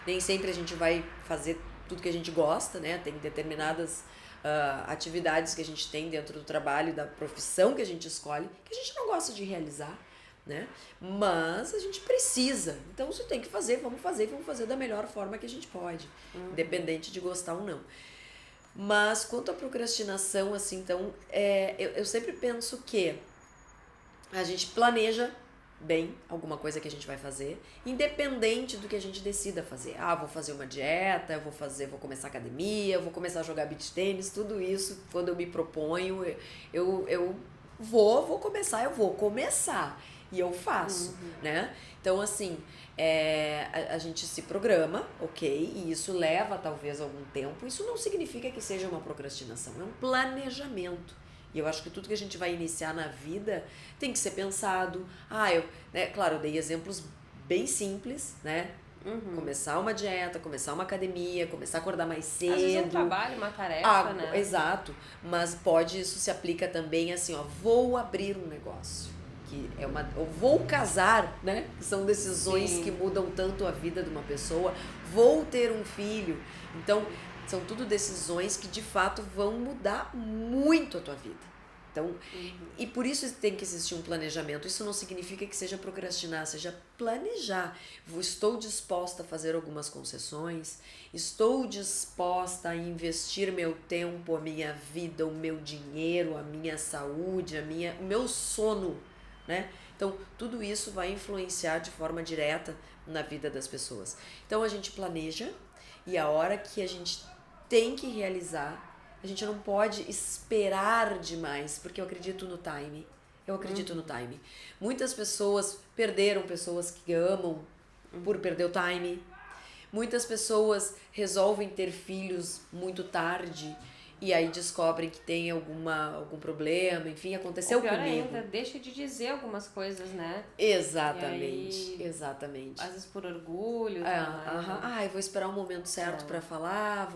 Nem sempre a gente vai fazer tudo que a gente gosta, né? Tem determinadas atividades que a gente tem dentro do trabalho, da profissão que a gente escolhe, que a gente não gosta de realizar, né? Mas a gente precisa. Então, se tem que fazer, vamos fazer da melhor forma que a gente pode, independente de gostar ou não. Mas quanto à procrastinação, assim, então, eu sempre penso que a gente planeja bem alguma coisa que a gente vai fazer, independente do que a gente decida fazer. Ah, vou fazer uma dieta, vou começar academia, vou começar a jogar beach tênis, tudo isso, quando eu me proponho, eu vou começar, eu vou começar. E eu faço, né? Então, assim, a gente se programa, ok? E isso leva talvez algum tempo. Isso não significa que seja uma procrastinação, é um planejamento. E eu acho que tudo que a gente vai iniciar na vida tem que ser pensado. Claro, eu dei exemplos bem simples, né? Começar uma dieta, começar uma academia, começar a acordar mais cedo. Às vezes é um trabalho, uma tarefa, né? Exato. Mas isso se aplica também assim, ó, vou abrir um negócio. Ou vou casar, né? Que são decisões Sim. que mudam tanto a vida de uma pessoa. Vou ter um filho. Então, são tudo decisões que de fato vão mudar muito a tua vida. Então, e por isso tem que existir um planejamento. Isso não significa que seja procrastinar, seja planejar. Estou disposta a fazer algumas concessões, estou disposta a investir meu tempo, a minha vida, o meu dinheiro, a minha saúde, o meu sono, né? Então, tudo isso vai influenciar de forma direta na vida das pessoas. Então, a gente planeja e a hora que a gente tem que realizar, a gente não pode esperar demais, porque eu acredito no time. Eu acredito no time. Muitas pessoas perderam pessoas que amam por perder o time. Muitas pessoas resolvem ter filhos muito tarde e aí descobrem que tem algum problema, enfim, aconteceu Ou pior comigo. ainda, deixa de dizer algumas coisas, né? Exatamente, aí, exatamente. Às vezes por orgulho. Eu vou esperar o momento certo pra falar,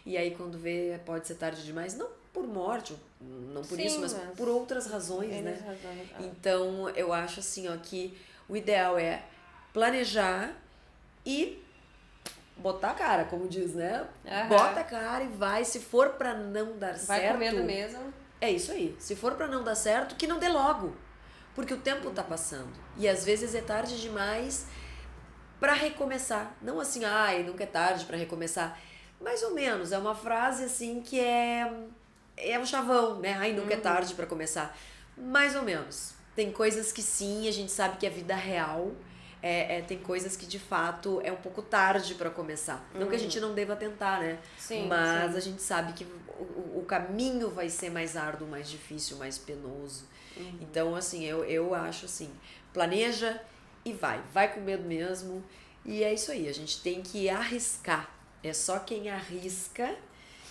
e aí quando vê pode ser tarde demais, não por morte, não por isso, mas por outras razões, né? Razões. Então eu acho assim, ó, que o ideal é planejar e botar a cara, como diz, né? Bota a cara e vai. Se for pra não dar certo... Vai com medo mesmo. É isso aí. Se for pra não dar certo, que não dê logo. Porque o tempo tá passando. E às vezes é tarde demais pra recomeçar. Não assim, nunca é tarde pra recomeçar. Mais ou menos. É uma frase assim que é um chavão, né? Nunca é tarde pra começar. Mais ou menos. Tem coisas que sim, a gente sabe que é vida real. Tem coisas que de fato é um pouco tarde pra começar. Não que a gente não deva tentar, né? Sim, mas a gente sabe que o caminho vai ser mais árduo, mais difícil, mais penoso. Então, assim, eu acho assim, planeja e vai com medo mesmo. E é isso aí, a gente tem que arriscar. É só quem arrisca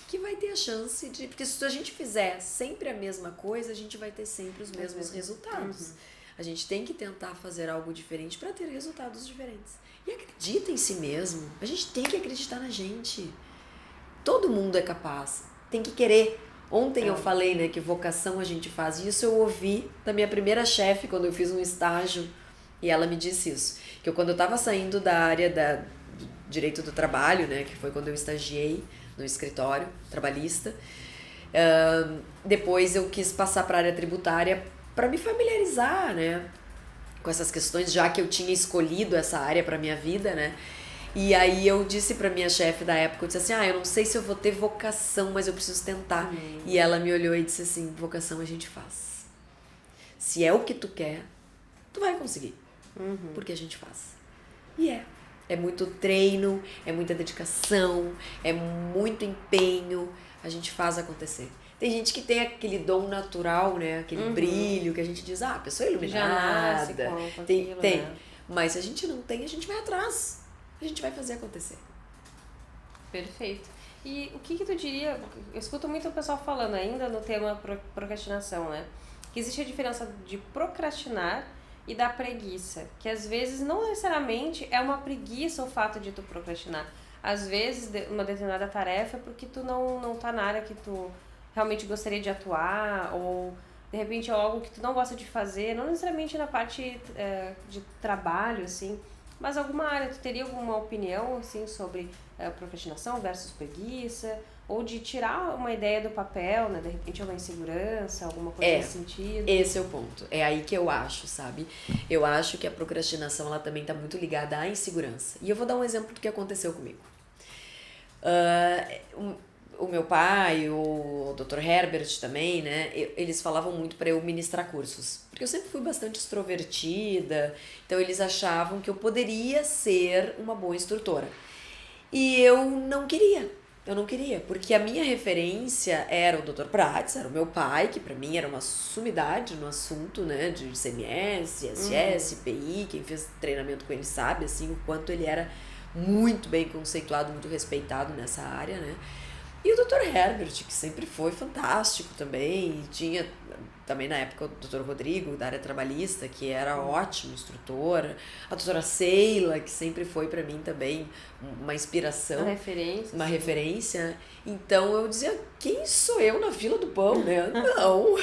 que vai ter a chance de... Porque se a gente fizer sempre a mesma coisa, a gente vai ter sempre os mesmos resultados. A gente tem que tentar fazer algo diferente para ter resultados diferentes. E acredita em si mesmo. A gente tem que acreditar na gente. Todo mundo é capaz. Tem que querer. Ontem eu falei, né, que vocação a gente faz. E isso eu ouvi da minha primeira chefe quando eu fiz um estágio. E ela me disse isso. Que quando eu estava saindo da área do direito do trabalho, né, que foi quando eu estagiei no escritório trabalhista, depois eu quis passar para a área tributária para me familiarizar, né, com essas questões, já que eu tinha escolhido essa área para minha vida, né? E aí eu disse pra minha chefe da época, eu disse assim, eu não sei se eu vou ter vocação, mas eu preciso tentar. E ela me olhou e disse assim, vocação a gente faz. Se é o que tu quer, tu vai conseguir. Porque a gente faz. E é muito treino, é muita dedicação, é muito empenho, a gente faz acontecer. Tem gente que tem aquele dom natural, né? Aquele brilho que a gente diz, a pessoa é iluminada. Já nasce com tem. aquilo, né? Mas se a gente não tem, a gente vai atrás. A gente vai fazer acontecer. Perfeito. E o que tu diria, eu escuto muito o pessoal falando ainda no tema procrastinação, né? Que existe a diferença de procrastinar e da preguiça, que às vezes não necessariamente é uma preguiça o fato de tu procrastinar. Às vezes uma determinada tarefa é porque tu não tá na área que tu realmente gostaria de atuar, ou de repente é algo que tu não gosta de fazer, não necessariamente na parte de trabalho, assim, Mas alguma área, tu teria alguma opinião, assim, sobre procrastinação versus preguiça? Ou de tirar uma ideia do papel, né? De repente uma insegurança, alguma coisa nesse sentido? Esse é o ponto. É aí que eu acho, sabe? Eu acho que a procrastinação, ela também tá muito ligada à insegurança. E eu vou dar um exemplo do que aconteceu comigo. O meu pai, o Dr. Herbert também, né? Eles falavam muito para eu ministrar cursos. Porque eu sempre fui bastante extrovertida, então eles achavam que eu poderia ser uma boa instrutora. E eu não queria, porque a minha referência era o Dr. Prats, era o meu pai, que pra mim era uma sumidade no assunto, né, de CMS, ISS, PI, quem fez treinamento com ele sabe, assim, o quanto ele era muito bem conceituado, muito respeitado nessa área, né. E o Dr. Herbert, que sempre foi fantástico também, e tinha também na época o Dr. Rodrigo, da área trabalhista, que era ótimo instrutor, a doutora Seila, que sempre foi para mim também uma inspiração, uma referência. Então eu dizia, quem sou eu na fila do pão, né? Não,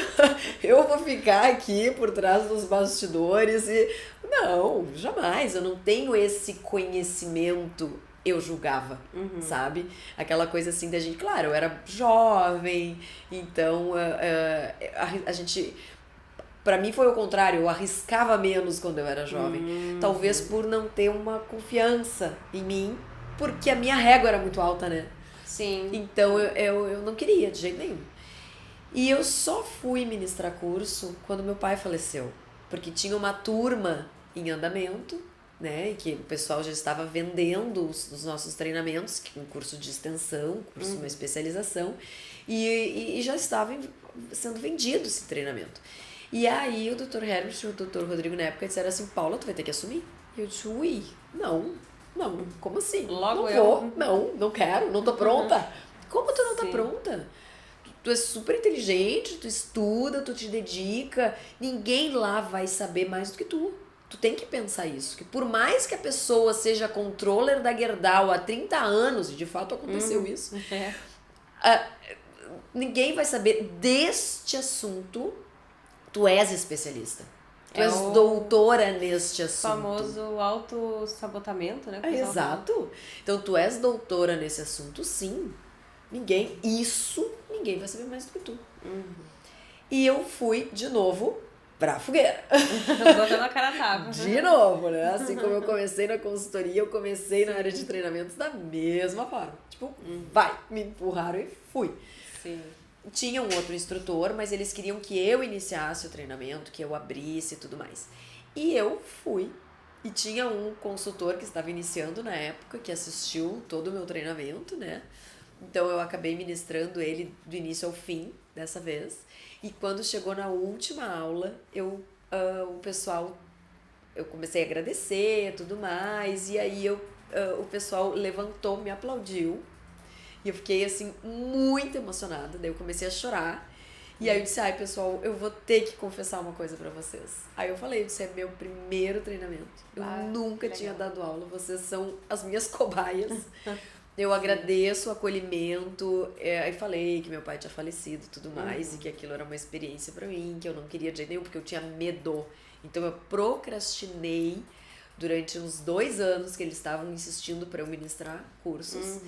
eu vou ficar aqui por trás dos bastidores e... Não, jamais, eu não tenho esse conhecimento, eu julgava, sabe? Aquela coisa assim da gente, claro, eu era jovem, então a gente, pra mim foi o contrário, eu arriscava menos quando eu era jovem, talvez por não ter uma confiança em mim, porque a minha régua era muito alta, né? Sim. Então eu não queria de jeito nenhum. E eu só fui ministrar curso quando meu pai faleceu, porque tinha uma turma em andamento, né, e que o pessoal já estava vendendo os nossos treinamentos, que é um curso de extensão, curso uma especialização, e já estava sendo vendido esse treinamento. E aí o Dr. Herbert e o Dr. Rodrigo na época disseram assim, Paula, tu vai ter que assumir. E eu disse, ui, não, como assim? Logo não eu. vou, não quero, não tô pronta. Como tu não tá pronta? Tu é super inteligente, tu estuda, tu te dedica, ninguém lá vai saber mais do que tu. Tu tem que pensar isso, que por mais que a pessoa seja controller da Gerdau há 30 anos, e de fato aconteceu isso, ninguém vai saber deste assunto, tu és especialista. Tu és doutora neste assunto. Famoso autossabotamento, né? Exato. Então tu és doutora nesse assunto, sim. Ninguém vai saber mais do que tu. E eu fui, de novo, pra fogueira. Botando a cara a tapa. De novo, né? Assim como eu comecei na consultoria, eu comecei na área de treinamentos da mesma forma. Tipo, vai, me empurraram e fui. Sim. Tinha um outro instrutor, mas eles queriam que eu iniciasse o treinamento, que eu abrisse e tudo mais. E eu fui. E tinha um consultor que estava iniciando na época, que assistiu todo o meu treinamento, né? Então eu acabei ministrando ele do início ao fim, dessa vez. E quando chegou na última aula, o pessoal, eu comecei a agradecer e tudo mais. E aí o pessoal levantou, me aplaudiu. E eu fiquei, assim, muito emocionada. Daí eu comecei a chorar. E aí eu disse, ai, pessoal, eu vou ter que confessar uma coisa pra vocês. Aí eu falei, isso é meu primeiro treinamento. Eu nunca tinha dado aula, vocês são as minhas cobaias. Eu agradeço o acolhimento. Aí falei que meu pai tinha falecido e tudo mais. E que aquilo era uma experiência pra mim, que eu não queria de jeito nenhum, porque eu tinha medo. Então eu procrastinei durante uns 2 anos que eles estavam insistindo para eu ministrar cursos.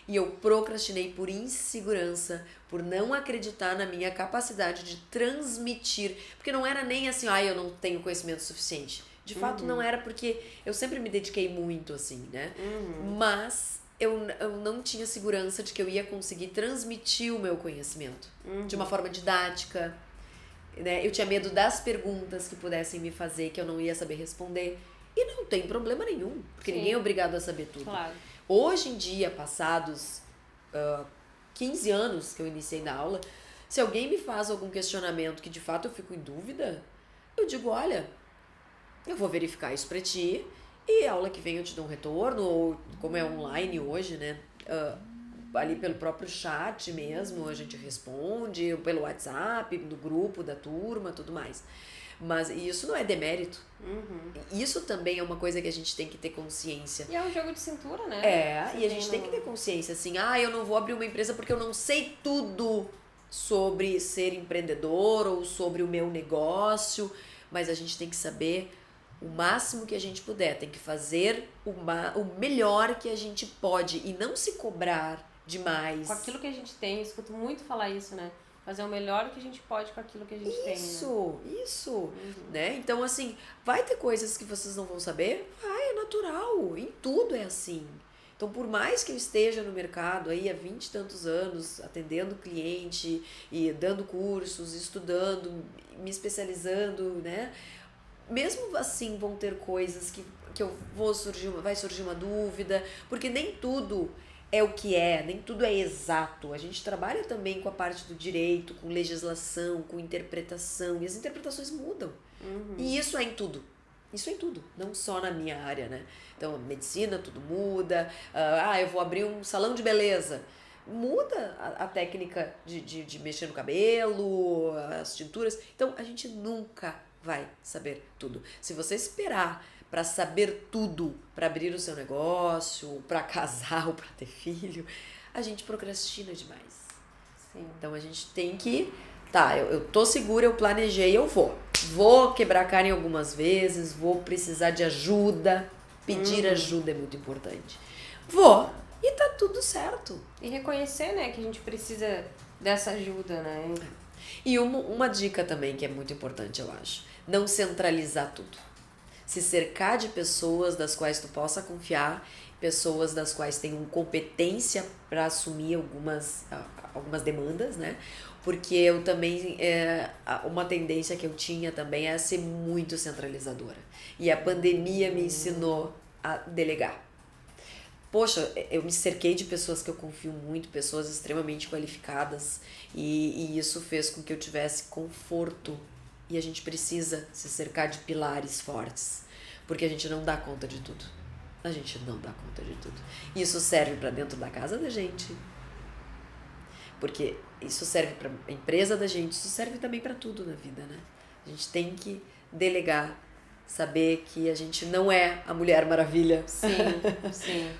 E eu procrastinei por insegurança, por não acreditar na minha capacidade de transmitir. Porque não era nem assim, eu não tenho conhecimento suficiente. De fato, não era, porque eu sempre me dediquei muito, assim, né? Mas eu não tinha segurança de que eu ia conseguir transmitir o meu conhecimento de uma forma didática, né? Eu tinha medo das perguntas que pudessem me fazer, que eu não ia saber responder. E não tem problema nenhum, porque ninguém é obrigado a saber tudo. Claro. Hoje em dia, passados 15 anos que eu iniciei na aula, se alguém me faz algum questionamento que de fato eu fico em dúvida, eu digo, olha, eu vou verificar isso pra ti e a aula que vem eu te dou um retorno, ou como é online hoje, né, ali pelo próprio chat mesmo, a gente responde, pelo WhatsApp, no grupo da turma, tudo mais. Mas isso não é demérito. Isso também é uma coisa que a gente tem que ter consciência. E é um jogo de cintura, né? E a gente tem que ter consciência, assim, eu não vou abrir uma empresa porque eu não sei tudo sobre ser empreendedor ou sobre o meu negócio, mas a gente tem que saber o máximo que a gente puder, tem que fazer o melhor que a gente pode e não se cobrar demais. Com aquilo que a gente tem, eu escuto muito falar isso, né? Fazer o melhor que a gente pode com aquilo que a gente tem, né? Isso, né? Então, assim, vai ter coisas que vocês não vão saber? Vai, é natural, em tudo é assim. Então, por mais que eu esteja no mercado aí há 20 e tantos anos, atendendo cliente e dando cursos, estudando, me especializando, né? Mesmo assim vão ter coisas que vai surgir uma dúvida, porque nem tudo é o que é, nem tudo é exato. A gente trabalha também com a parte do direito, com legislação, com interpretação, e as interpretações mudam. E isso é em tudo. Isso é em tudo, não só na minha área, né? Então, medicina, tudo muda. Eu vou abrir um salão de beleza. Muda a técnica de mexer no cabelo, as tinturas. Então, a gente nunca vai saber tudo. Se você esperar para saber tudo, para abrir o seu negócio, para casar ou para ter filho, a gente procrastina demais. Sim. Então a gente tem que, eu tô segura, eu planejei, eu vou quebrar a cara em algumas vezes, vou precisar de ajuda, pedir ajuda é muito importante. E tá tudo certo. E reconhecer, né, que a gente precisa dessa ajuda, né? E uma dica também que é muito importante, eu acho, não centralizar tudo. Se cercar de pessoas das quais tu possa confiar, pessoas das quais tenham competência para assumir algumas demandas, né? Porque eu também, uma tendência que eu tinha também é ser muito centralizadora. E a pandemia me ensinou a delegar. Poxa, eu me cerquei de pessoas que eu confio muito, pessoas extremamente qualificadas, e isso fez com que eu tivesse conforto. E a gente precisa se cercar de pilares fortes, porque a gente não dá conta de tudo. A gente não dá conta de tudo. Isso serve para dentro da casa da gente, porque isso serve para a empresa da gente, isso serve também para tudo na vida, né? A gente tem que delegar, saber que a gente não é a Mulher Maravilha. Sim, sim.